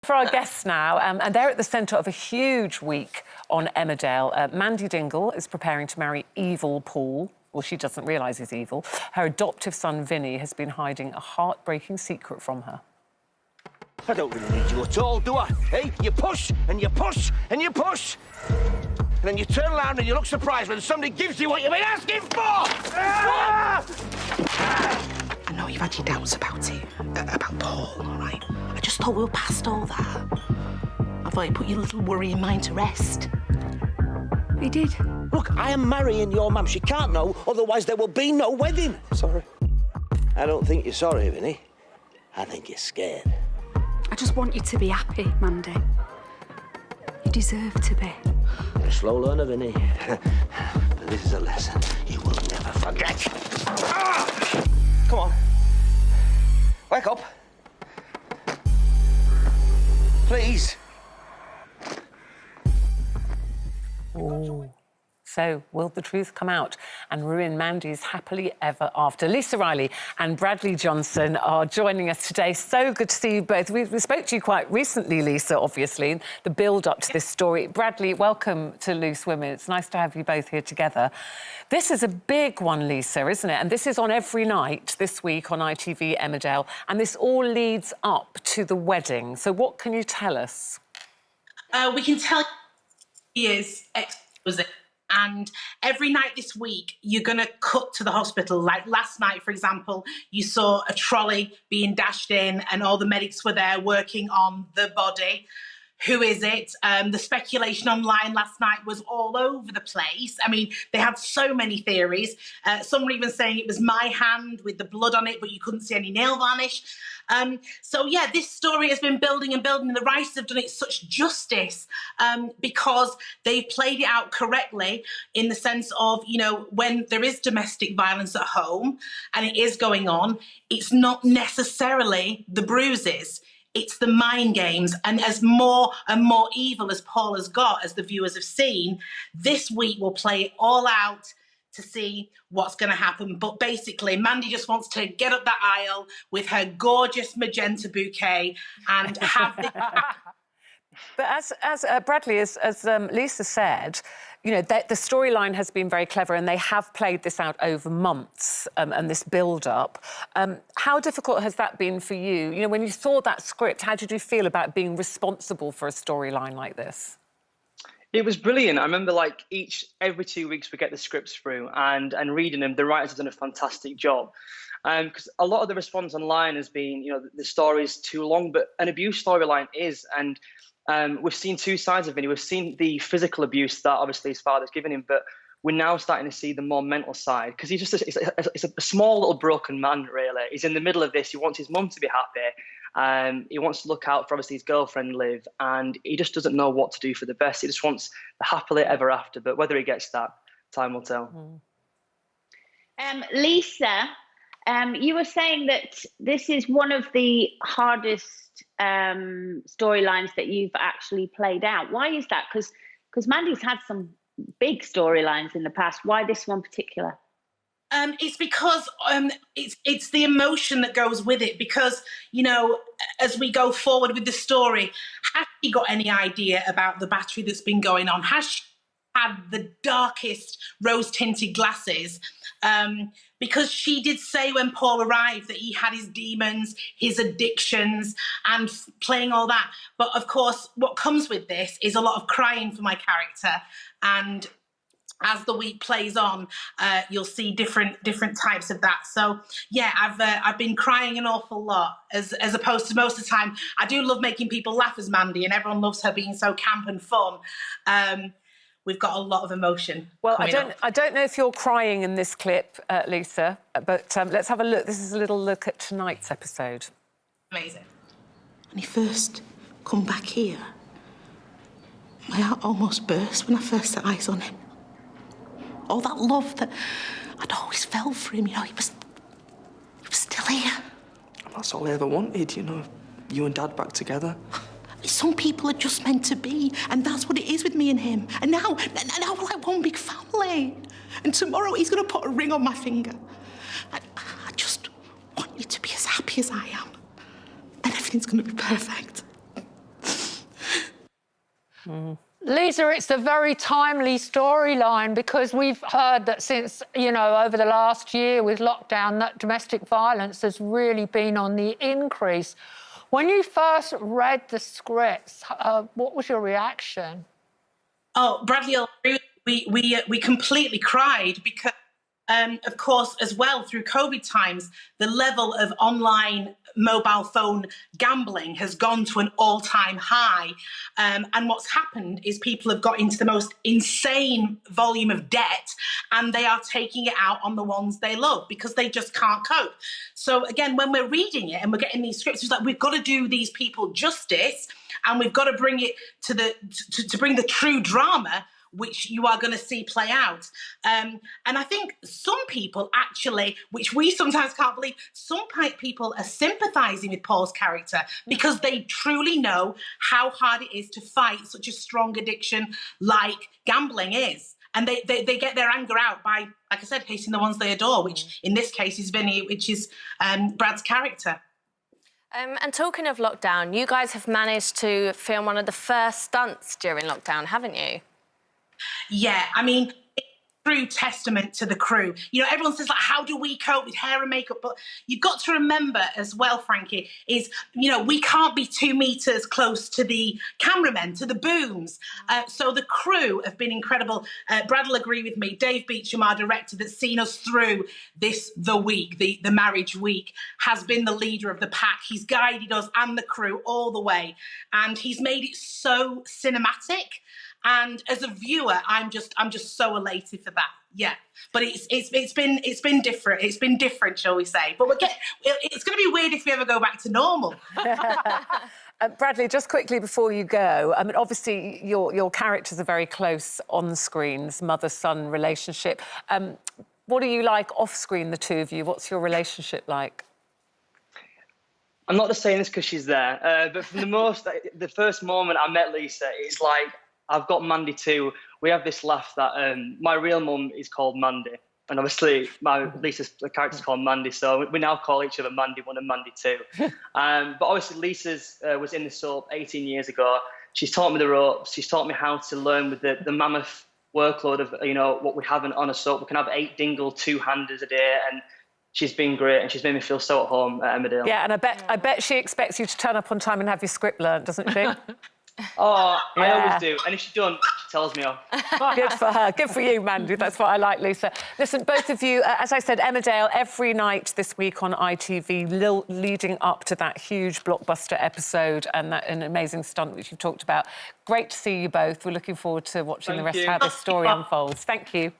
For our guests now, and they're at the centre of a huge week on Emmerdale. Mandy Dingle is preparing to marry evil Paul. Well, she doesn't realise he's evil. Her adoptive son, Vinny, has been hiding a heartbreaking secret from her. I don't really need you at all, do I? Hey, you push, and you push, and you push. And then you turn around and you look surprised when somebody gives you what you've been asking for! I know you've had your doubts about it, about Paul, all right? I just thought we were past all that. I thought you put your little worrying mind to rest. He did. Look, I am marrying your mum. She can't know, otherwise there will be no wedding. Sorry. I don't think you're sorry, Vinny. I think you're scared. I just want you to be happy, Mandy. You deserve to be. You're a slow learner, Vinny. But this is a lesson you will never forget. Ah! Come on. Wake up. Please. Ooh. So, will the truth come out and ruin Mandy's happily ever after? Lisa Riley and Bradley Johnson are joining us today. So good to see you both. We spoke to you quite recently, Lisa, obviously, the build-up to this story. Bradley, welcome to Loose Women. It's nice to have you both here together. This is a big one, Lisa, isn't it? And this is on every night this week on ITV Emmerdale. And this all leads up to the wedding. So what can you tell us? We can tell he is exquisite. And every night this week, you're going to cut to the hospital. Like last night, for example, you saw a trolley being dashed in and all the medics were there working on the body. Who is it? The speculation online last night was all over the place. I mean, they had so many theories. Some were even saying it was my hand with the blood on it, but you couldn't see any nail varnish. So, yeah, this story has been building and building, and the writers have done it such justice because they've played it out correctly in the sense of, you know, when there is domestic violence at home and it is going on, it's not necessarily the bruises. It's the mind games. And as more and more evil as Paul has got, as the viewers have seen, this week will play it all out to see what's going to happen. But basically, Mandy just wants to get up that aisle with her gorgeous magenta bouquet and have the... But as Bradley, as Lisa said, you know, the storyline has been very clever and they have played this out over months and this build-up. How difficult has that been for you? You know, when you saw that script, how did you feel about being responsible for a storyline like this? It was brilliant. I remember, like, every 2 weeks we get the scripts through and reading them. The writers have done a fantastic job. Because a lot of the response online has been, you know, the story is too long, but an abuse storyline is. And we've seen two sides of Vinny. We've seen the physical abuse that obviously his father's given him, but we're now starting to see the more mental side because he's just he's a small little broken man, really. He's in the middle of this. He wants his mum to be happy. He wants to look out for obviously his girlfriend Liv, and he just doesn't know what to do for the best. He just wants the happily ever after, but whether he gets that, time will tell. Lisa, you were saying that this is one of the hardest storylines that you've actually played out. Why is that? Because Mandy's had some big storylines in the past. Why this one particular? It's because it's the emotion that goes with it. Because, you know, as we go forward with the story, has she got any idea about the battery that's been going on? Has she had the darkest rose-tinted glasses? Because she did say when Paul arrived that he had his demons, his addictions, and playing all that. But of course, what comes with this is a lot of crying for my character. And as the week plays on, you'll see different types of that. So yeah, I've been crying an awful lot, as opposed to most of the time. I do love making people laugh as Mandy, and everyone loves her being so camp and fun. We've got a lot of emotion. Well, I don't know if you're crying in this clip, Lisa, but let's have a look. This is a little look at tonight's episode. Amazing. When he first come back here, my heart almost burst when I first set eyes on him. All that love that I'd always felt for him, you know, he was still here. That's all I ever wanted, you know, you and Dad back together. Some people are just meant to be, and that's what it is with me and him. And now we're like one big family. And tomorrow he's going to put a ring on my finger. I just want you to be as happy as I am. And everything's going to be perfect. Lisa, it's a very timely storyline because we've heard that since, you know, over the last year with lockdown, that domestic violence has really been on the increase. When you first read the scripts, what was your reaction? Oh, Bradley, I'll agree with you. We completely cried because, of course, as well, through COVID times, the level of online mobile phone gambling has gone to an all-time high. And what's happened is people have got into the most insane volume of debt, and they are taking it out on the ones they love because they just can't cope. So again, when we're reading it and we're getting these scripts, it's like we've got to do these people justice, and we've got to bring it to to bring the true drama which you are going to see play out. And I think some people actually, which we sometimes can't believe, some people are sympathising with Paul's character because they truly know how hard it is to fight such a strong addiction like gambling is. And they get their anger out by, like I said, hating the ones they adore, which in this case is Vinny, which is Brad's character. And talking of lockdown, you guys have managed to film one of the first stunts during lockdown, haven't you? Yeah, I mean, true testament to the crew. You know, everyone says, like, how do we cope with hair and makeup? But you've got to remember as well, Frankie, is, you know, we can't be 2 meters close to the cameramen, to the booms. So the crew have been incredible. Brad will agree with me. Dave Beecham, our director, that's seen us through the marriage week, has been the leader of the pack. He's guided us and the crew all the way. And he's made it so cinematic. And as a viewer, I'm just so elated for that. Yeah, but it's been different. It's been different, shall we say? But it's going to be weird if we ever go back to normal. Bradley, just quickly before you go, I mean, obviously your characters are very close on the screen, this mother-son relationship. What are you like off-screen, the two of you? What's your relationship like? I'm not just saying this because she's there, but from the first moment I met Lisa, it's like, I've got Mandy too. We have this laugh that my real mum is called Mandy, and obviously Lisa's character's called Mandy, so we now call each other Mandy 1 and Mandy 2. But obviously Lisa's was in the soap 18 years ago. She's taught me the ropes. She's taught me how to learn with the mammoth workload of, you know, what we have on a soap. We can have 8 Dingle 2-handers a day, and she's been great, and she's made me feel so at home at Emmerdale. Yeah, and I bet she expects you to turn up on time and have your script learnt, doesn't she? Oh, yeah. I always do. And if she don't, she tells me off. Good for her. Good for you, Mandy. That's what I like, Lisa. Listen, both of you, as I said, Emmerdale every night this week on ITV, leading up to that huge blockbuster episode and an amazing stunt which you've talked about. Great to see you both. We're looking forward to watching the rest of how this story unfolds. Thank you.